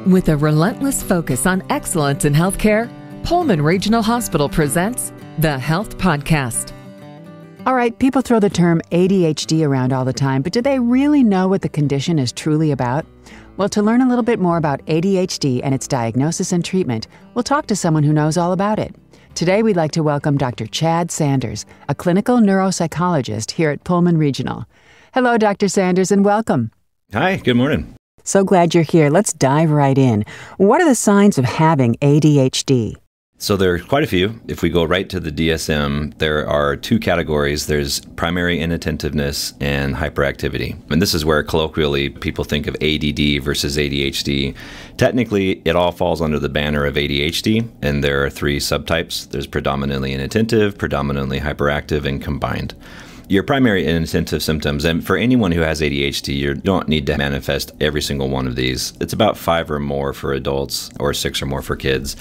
With a relentless focus on excellence in healthcare, Pullman Regional Hospital presents the Health Podcast. All right, people throw the term ADHD around all the time, but do they really know what the condition is truly about? Well, to learn a little bit more about ADHD and its diagnosis and treatment, we'll talk to someone who knows all about it. Today, we'd like to welcome Dr. Chad Sanders, a clinical neuropsychologist here at Pullman Regional. Hello, Dr. Sanders, and welcome. Hi, good morning. So glad you're here. Let's dive right in. What are the signs of having ADHD? So there are quite a few. If we go right to the DSM, there are two categories. There's primary inattentiveness and hyperactivity. And this is where colloquially people think of ADD versus ADHD. Technically, it all falls under the banner of ADHD, and there are three subtypes. There's predominantly inattentive, predominantly hyperactive, and combined. Your primary inattentive symptoms, and for anyone who has ADHD, you don't need to manifest every single one of these. It's about 5 or more for adults or 6 or more for kids.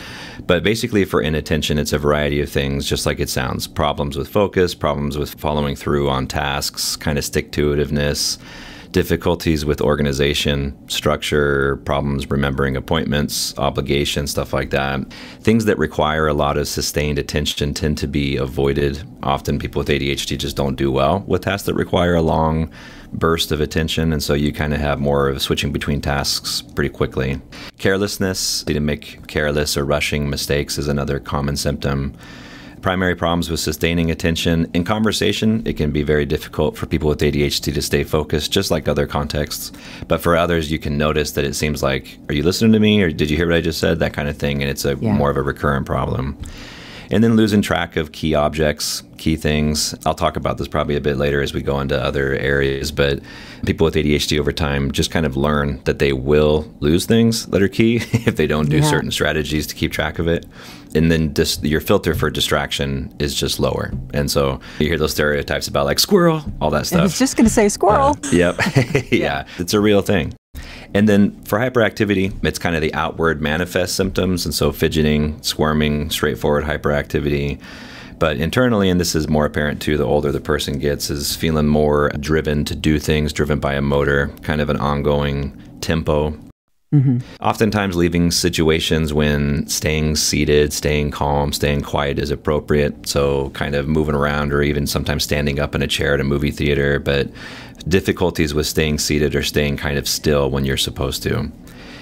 But basically for inattention, it's a variety of things, just like it sounds. Problems with focus, problems with following through on tasks, kind of stick-to-itiveness, difficulties with organization, structure, problems remembering appointments, obligations, stuff like that. Things that require a lot of sustained attention tend to be avoided. Often people with ADHD just don't do well with tasks that require a long burst of attention, and so you kind of have more of switching between tasks pretty quickly. Carelessness, to make careless or rushing mistakes is another common symptom. Primary problems with sustaining attention. In conversation, it can be very difficult for people with ADHD to stay focused, just like other contexts. But for others, you can notice that it seems like, are you listening to me? Or did you hear what I just said? That kind of thing. And it's more of a recurrent problem. And then losing track of key objects, key things. I'll talk about this probably a bit later as we go into other areas, but people with ADHD over time just kind of learn that they will lose things that are key if they don't do certain strategies to keep track of it. And then your filter for distraction is just lower. And so you hear those stereotypes about like squirrel, all that stuff. I was just going to say squirrel. Yep. Yeah, it's a real thing. And then for hyperactivity, it's kind of the outward manifest symptoms. And so fidgeting, squirming, straightforward hyperactivity. But internally, and this is more apparent too, the older the person gets, is feeling more driven to do things, driven by a motor, kind of an ongoing tempo. Mm-hmm. Oftentimes leaving situations when staying seated, staying calm, staying quiet is appropriate. So kind of moving around or even sometimes standing up in a chair at a movie theater, but difficulties with staying seated or staying kind of still when you're supposed to.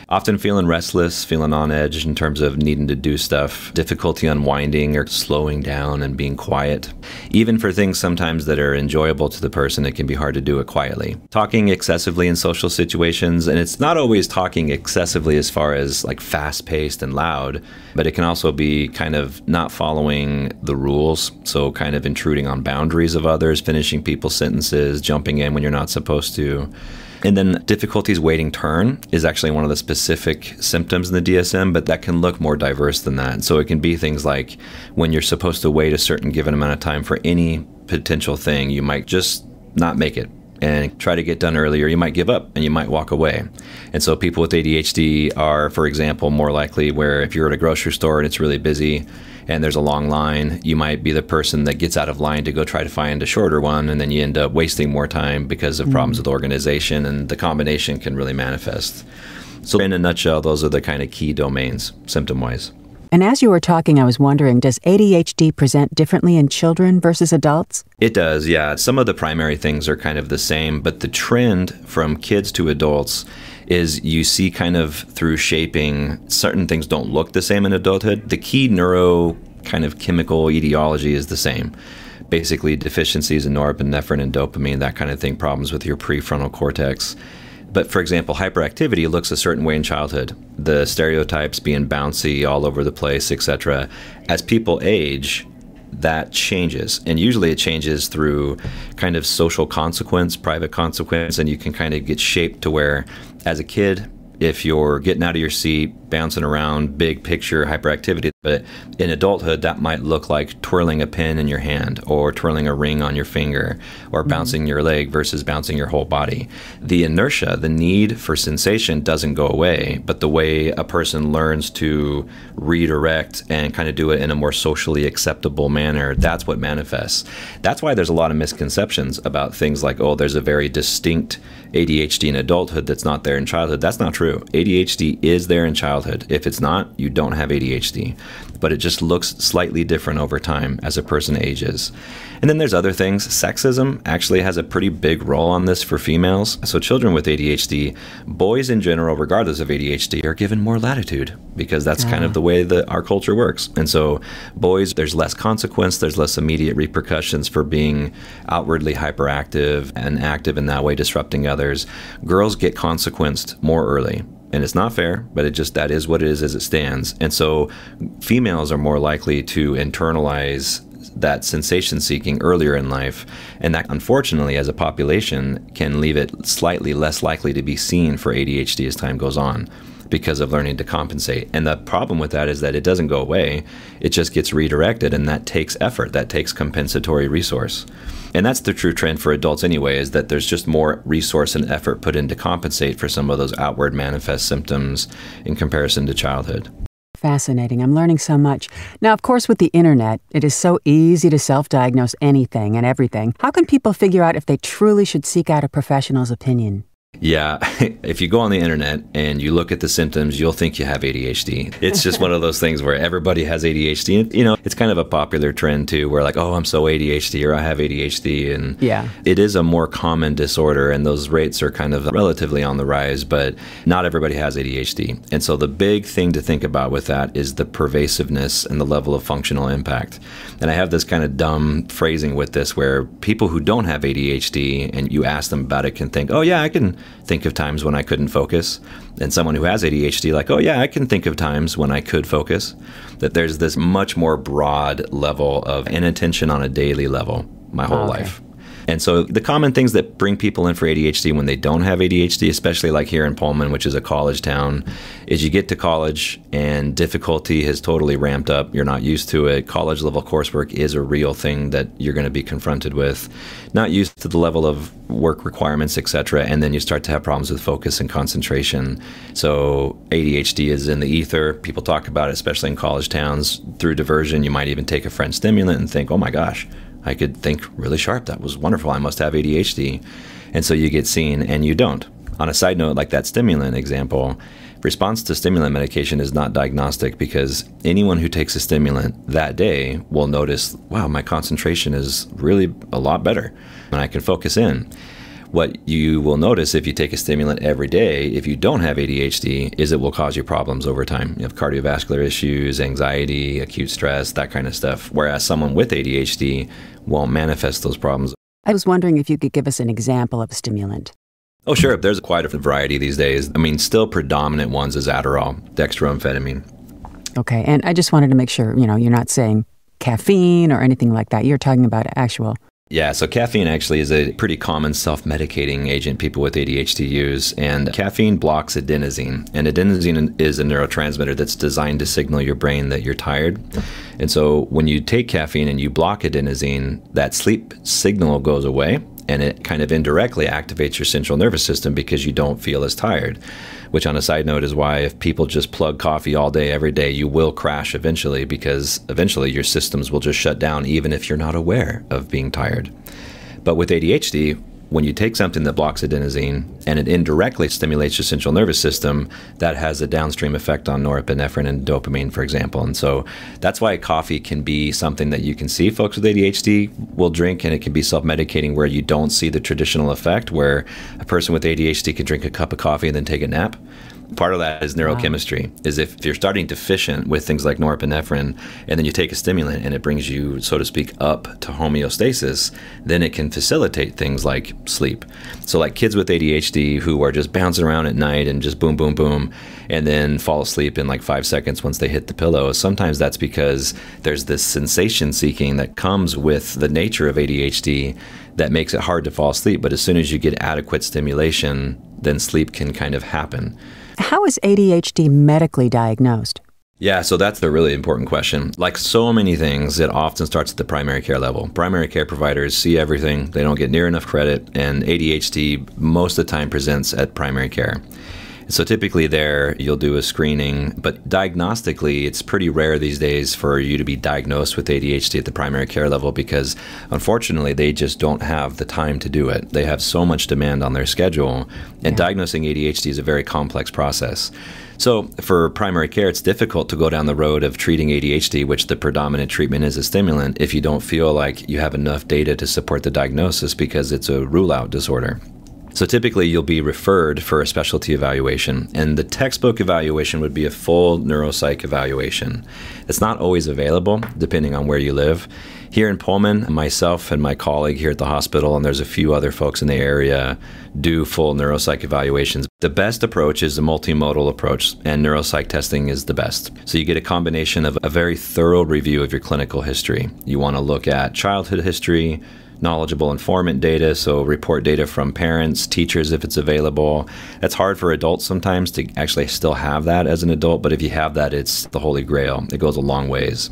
Often feeling restless, feeling on edge in terms of needing to do stuff, difficulty unwinding or slowing down and being quiet. Even for things sometimes that are enjoyable to the person, it can be hard to do it quietly. Talking excessively in social situations, and it's not always talking excessively as far as like fast-paced and loud, but it can also be kind of not following the rules, so kind of intruding on boundaries of others, finishing people's sentences, jumping in when you're not supposed to. And then difficulties waiting turn is actually one of the specific symptoms in the DSM, but that can look more diverse than that. So it can be things like when you're supposed to wait a certain given amount of time for any potential thing, you might just not make it and try to get done earlier. You might give up and you might walk away. And so people with ADHD are, for example, more likely where if you're at a grocery store and it's really busy and there's a long line, you might be the person that gets out of line to go try to find a shorter one, and then you end up wasting more time because of problems with organization, and the combination can really manifest. So in a nutshell, those are the kind of key domains, symptom-wise. And as you were talking, I was wondering, does ADHD present differently in children versus adults? It does, yeah. Some of the primary things are kind of the same, but the trend from kids to adults is you see kind of through shaping, certain things don't look the same in adulthood. The key neuro kind of chemical etiology is the same. Basically deficiencies in norepinephrine and dopamine, that kind of thing, problems with your prefrontal cortex. But for example, hyperactivity looks a certain way in childhood. The stereotypes being bouncy all over the place, etc. As people age, that changes. And usually it changes through kind of social consequence, private consequence, and you can kind of get shaped to where, as a kid, if you're getting out of your seat, bouncing around, big picture hyperactivity. But in adulthood, that might look like twirling a pen in your hand or twirling a ring on your finger or bouncing your leg versus bouncing your whole body. The inertia, the need for sensation doesn't go away, but the way a person learns to redirect and kind of do it in a more socially acceptable manner, that's what manifests. That's why there's a lot of misconceptions about things like, oh, there's a very distinct ADHD in adulthood that's not there in childhood. That's not true. ADHD is there in childhood. If it's not, you don't have ADHD. But it just looks slightly different over time as a person ages. And then there's other things. Sexism actually has a pretty big role on this for females. So children with ADHD, boys in general, regardless of ADHD, are given more latitude because that's kind of the way that our culture works. And so boys, there's less consequence, there's less immediate repercussions for being outwardly hyperactive and active in that way, disrupting others. Girls get consequenced more early. And it's not fair, but that is what it is as it stands. And so females are more likely to internalize that sensation seeking earlier in life. And that, unfortunately, as a population, can leave it slightly less likely to be seen for ADHD as time goes on because of learning to compensate. And the problem with that is that it doesn't go away. It just gets redirected, and that takes effort. That takes compensatory resource. And that's the true trend for adults anyway, is that there's just more resource and effort put in to compensate for some of those outward manifest symptoms in comparison to childhood. Fascinating. I'm learning so much. Now, of course, with the internet, it is so easy to self-diagnose anything and everything. How can people figure out if they truly should seek out a professional's opinion? Yeah, if you go on the internet and you look at the symptoms, you'll think you have ADHD. It's just one of those things where everybody has ADHD. You know, it's kind of a popular trend too, where like, oh, I'm so ADHD or I have ADHD. And it is a more common disorder, and those rates are kind of relatively on the rise, but not everybody has ADHD. And so the big thing to think about with that is the pervasiveness and the level of functional impact. And I have this kind of dumb phrasing with this where people who don't have ADHD and you ask them about it can think, oh yeah, I can think of times when I couldn't focus. And someone who has ADHD, like, oh yeah, I can think of times when I could focus. That there's this much more broad level of inattention on a daily level my whole life. And so the common things that bring people in for ADHD when they don't have ADHD, especially like here in Pullman, which is a college town, is you get to college and difficulty has totally ramped up. You're not used to it. College level coursework is a real thing that you're going to be confronted with. Not used to the level of work requirements, etc. And then you start to have problems with focus and concentration. So ADHD is in the ether. People talk about it, especially in college towns. Through diversion, you might even take a friend's stimulant and think, oh my gosh, I could think really sharp. That was wonderful. I must have ADHD. And so you get seen and you don't. On a side note, like that stimulant example, response to stimulant medication is not diagnostic because anyone who takes a stimulant that day will notice, wow, my concentration is really a lot better and I can focus in. What you will notice if you take a stimulant every day, if you don't have ADHD, is it will cause you problems over time. You have cardiovascular issues, anxiety, acute stress, that kind of stuff. Whereas someone with ADHD won't manifest those problems. I was wondering if you could give us an example of a stimulant. Oh, sure. There's quite a variety these days. I mean, still predominant ones is Adderall, dextroamphetamine. Okay. And I just wanted to make sure, you're not saying caffeine or anything like that. You're talking about actual... Yeah, so caffeine actually is a pretty common self-medicating agent people with ADHD use, and caffeine blocks adenosine. And adenosine is a neurotransmitter that's designed to signal your brain that you're tired. And so when you take caffeine and you block adenosine, that sleep signal goes away, and it kind of indirectly activates your central nervous system because you don't feel as tired. Which on a side note is why if people just plug coffee all day, every day, you will crash eventually because eventually your systems will just shut down even if you're not aware of being tired. But with ADHD, when you take something that blocks adenosine and it indirectly stimulates your central nervous system, that has a downstream effect on norepinephrine and dopamine, for example. And so that's why coffee can be something that you can see folks with ADHD will drink, and it can be self-medicating where you don't see the traditional effect where a person with ADHD can drink a cup of coffee and then take a nap. Part of that is neurochemistry, is if you're starting deficient with things like norepinephrine and then you take a stimulant and it brings you, so to speak, up to homeostasis, then it can facilitate things like sleep. So like kids with ADHD who are just bouncing around at night and just boom, boom, boom, and then fall asleep in like 5 seconds once they hit the pillow, sometimes that's because there's this sensation seeking that comes with the nature of ADHD that makes it hard to fall asleep. But as soon as you get adequate stimulation, then sleep can kind of happen. How is ADHD medically diagnosed? Yeah, so that's a really important question. Like so many things, it often starts at the primary care level. Primary care providers see everything. They don't get near enough credit, and ADHD most of the time presents at primary care. So typically there, you'll do a screening, but diagnostically, it's pretty rare these days for you to be diagnosed with ADHD at the primary care level because, unfortunately, they just don't have the time to do it. They have so much demand on their schedule, and diagnosing ADHD is a very complex process. So for primary care, it's difficult to go down the road of treating ADHD, which the predominant treatment is a stimulant, if you don't feel like you have enough data to support the diagnosis because it's a rule-out disorder. So typically you'll be referred for a specialty evaluation, and the textbook evaluation would be a full neuropsych evaluation. It's not always available depending on where you live. Here in Pullman, myself and my colleague here at the hospital, and there's a few other folks in the area, do full neuropsych evaluations. The best approach is a multimodal approach, and neuropsych testing is the best. So you get a combination of a very thorough review of your clinical history. You want to look at childhood history, knowledgeable informant data, so report data from parents, teachers if it's available. It's hard for adults sometimes to actually still have that as an adult, but if you have that, it's the holy grail. It goes a long ways.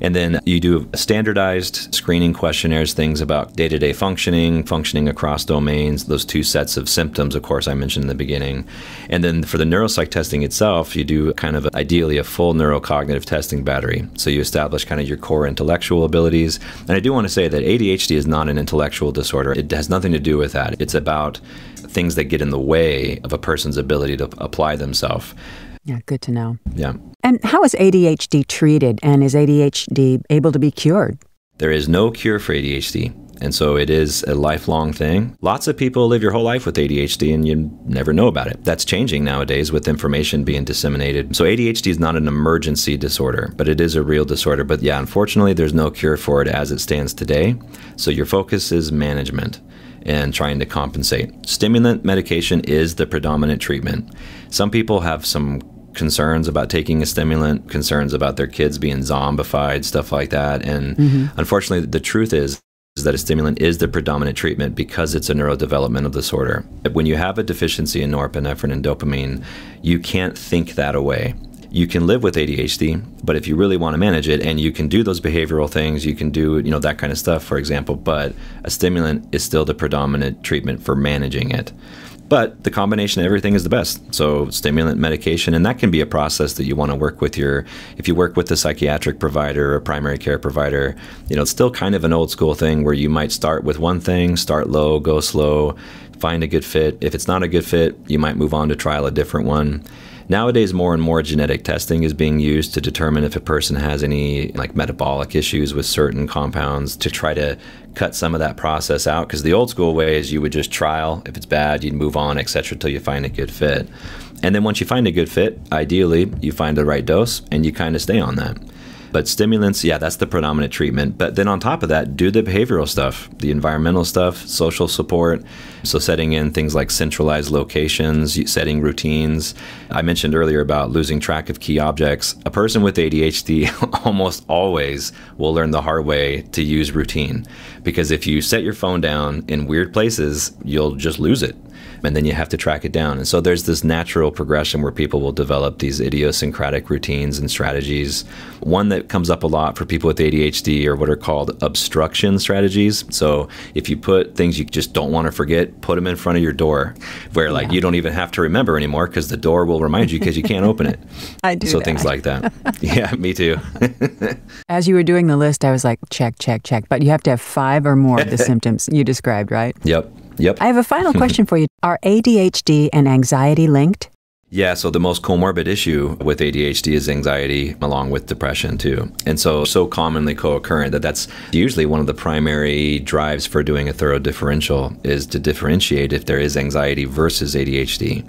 And then you do standardized screening questionnaires, things about day-to-day functioning across domains, those two sets of symptoms, of course, I mentioned in the beginning. And then for the neuropsych testing itself, you do kind of ideally a full neurocognitive testing battery. So you establish kind of your core intellectual abilities. And I do want to say that ADHD is not an intellectual disorder. It has nothing to do with that. It's about things that get in the way of a person's ability to apply themselves. Yeah, good to know. Yeah. And how is ADHD treated, and is ADHD able to be cured? There is no cure for ADHD, and so it is a lifelong thing. Lots of people live your whole life with ADHD, and you never know about it. That's changing nowadays with information being disseminated. So ADHD is not an emergency disorder, but it is a real disorder. But yeah, unfortunately, there's no cure for it as it stands today. So your focus is management and trying to compensate. Stimulant medication is the predominant treatment. Some people have some concerns about taking a stimulant, concerns about their kids being zombified, stuff like that. And unfortunately, the truth is that a stimulant is the predominant treatment because it's a neurodevelopmental disorder. When you have a deficiency in norepinephrine and dopamine, you can't think that away. You can live with ADHD, but if you really want to manage it, and you can do those behavioral things, you can do, that kind of stuff, for example, but a stimulant is still the predominant treatment for managing it. But the combination of everything is the best. So stimulant medication, and that can be a process that you want to work with if you work with a psychiatric provider or a primary care provider, it's still kind of an old school thing where you might start with one thing, start low, go slow, find a good fit. If it's not a good fit, you might move on to trial a different one. Nowadays, more and more genetic testing is being used to determine if a person has any metabolic issues with certain compounds to try to cut some of that process out. Because the old school way is you would just trial. If it's bad, you'd move on, etc., until you find a good fit. And then once you find a good fit, ideally, you find the right dose and you kind of stay on that. But stimulants, yeah, that's the predominant treatment. But then on top of that, do the behavioral stuff, the environmental stuff, social support. So setting in things like centralized locations, setting routines. I mentioned earlier about losing track of key objects. A person with ADHD almost always will learn the hard way to use routine. Because if you set your phone down in weird places, you'll just lose it. And then you have to track it down. And so there's this natural progression where people will develop these idiosyncratic routines and strategies. One that comes up a lot for people with ADHD are what are called obstruction strategies. So if you put things you just don't want to forget, put them in front of your door where you don't even have to remember anymore because the door will remind you because you can't open it. I do. So things like that. Yeah, me too. As you were doing the list, I was like, check. But you have to have 5 or more of the symptoms you described, right? Yep. I have a final question for you. Are ADHD and anxiety linked? Yeah, so the most comorbid issue with ADHD is anxiety along with depression too. And so commonly co-occurrent that's usually one of the primary drives for doing a thorough differential is to differentiate if there is anxiety versus ADHD.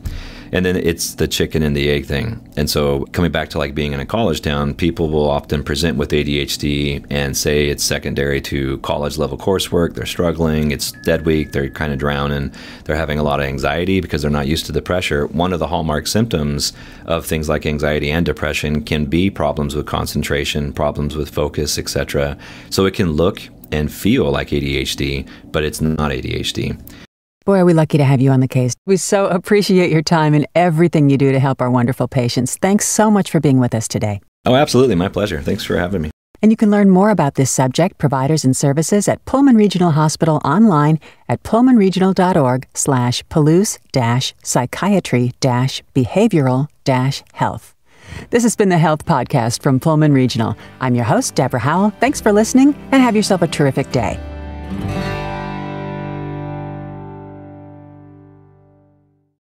And then it's the chicken and the egg thing. And so coming back to being in a college town, people will often present with ADHD and say it's secondary to college level coursework. They're struggling. It's dead week. They're kind of drowning. They're having a lot of anxiety because they're not used to the pressure. One of the hallmark symptoms of things like anxiety and depression can be problems with concentration, problems with focus, etc. So it can look and feel like ADHD, but it's not ADHD. Boy, are we lucky to have you on the case. We so appreciate your time and everything you do to help our wonderful patients. Thanks so much for being with us today. Oh, absolutely. My pleasure. Thanks for having me. And you can learn more about this subject, providers, and services at Pullman Regional Hospital online at pullmanregional.org/Palouse-psychiatry-behavioral-health. This has been the Health Podcast from Pullman Regional. I'm your host, Deborah Howell. Thanks for listening and have yourself a terrific day.